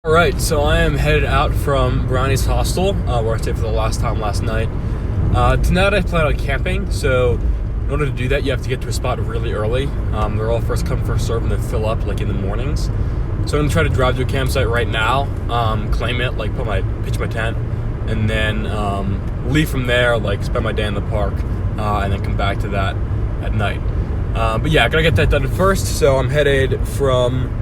All right, so I am headed out from Brownie's Hostel, where I stayed for the last time last night. Tonight I plan on camping, so in order to do that, you have to get to a spot really early. They're all first come, first serve, and they fill up like in the mornings. So I'm gonna try to drive to a campsite right now, claim it, like pitch my tent, and then leave from there, like spend my day in the park, and then come back to that at night. But yeah, I gotta get that done first. So I'm headed from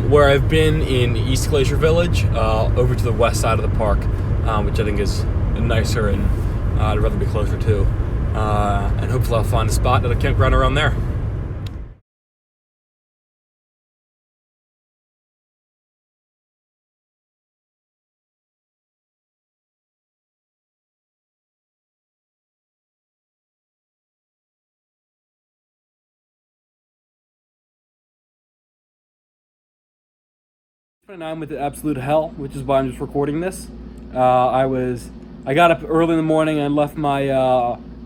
where I've been in East Glacier Village over to the west side of the park, which I think is nicer and I'd rather be closer to. And hopefully I'll find a spot at a campground around there. I'm with the absolute hell, which is why I'm just recording this. I got up early in the morning and left my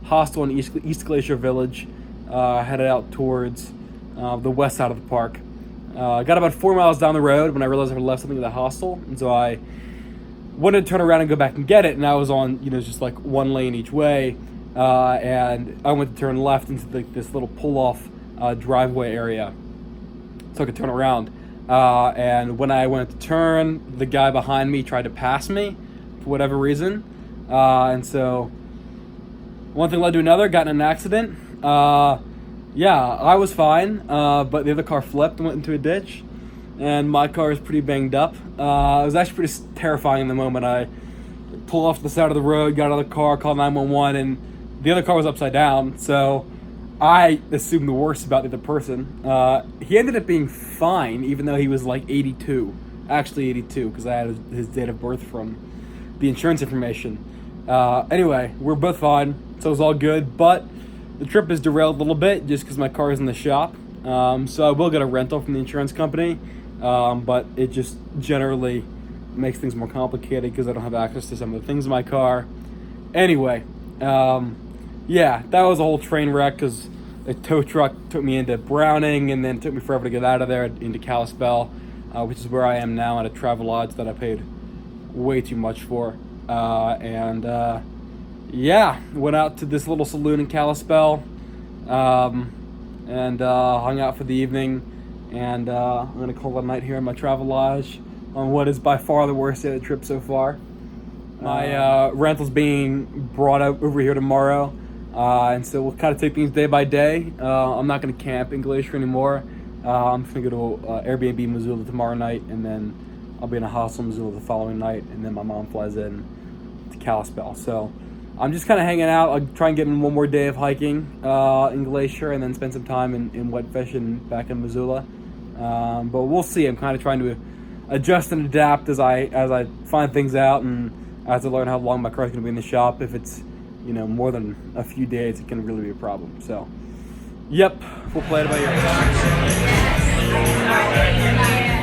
hostel in East Glacier Village, headed out towards the west side of the park. I got about 4 miles down the road when I realized I left something at the hostel, and so I wanted to turn around and go back and get it, and I was on, just like one lane each way, and I went to turn left into this little pull-off driveway area so I could turn around. And when I went to turn, the guy behind me tried to pass me for whatever reason. And so one thing led to another, got in an accident. Yeah, I was fine, but the other car flipped and went into a ditch, and my car is pretty banged up. It was actually pretty terrifying in the moment. I pulled off the side of the road, got out of the car, called 911, and the other car was upside down, so I assumed the worst about the other person. He ended up being fine, even though he was like 82. Actually 82, because I had his date of birth from the insurance information. Anyway, we're both fine, so it was all good, but the trip is derailed a little bit just because my car is in the shop. So I will get a rental from the insurance company, but it just generally makes things more complicated because I don't have access to some of the things in my car. Anyway, yeah, that was a whole train wreck because a tow truck took me into Browning and then took me forever to get out of there into Kalispell, which is where I am now at a Travelodge that I paid way too much for. Yeah, went out to this little saloon in Kalispell and hung out for the evening. And I'm going to call it a night here in my Travelodge on what is by far the worst day of the trip so far. My rental's being brought up over here tomorrow. And so we'll kind of take things day by day. I'm not going to camp in Glacier anymore. I'm just going to go to Airbnb Missoula tomorrow night, and then I'll be in a hostel in Missoula the following night, and then my mom flies in to Kalispell. So I'm just kind of hanging out. I'll try and get in one more day of hiking in Glacier, and then spend some time in wet fishing back in Missoula. But we'll see. I'm kind of trying to adjust and adapt as I find things out, and as I learn how long my car's going to be in the shop. If it's more than a few days, it can really be a problem. So, yep, we'll play it by ear.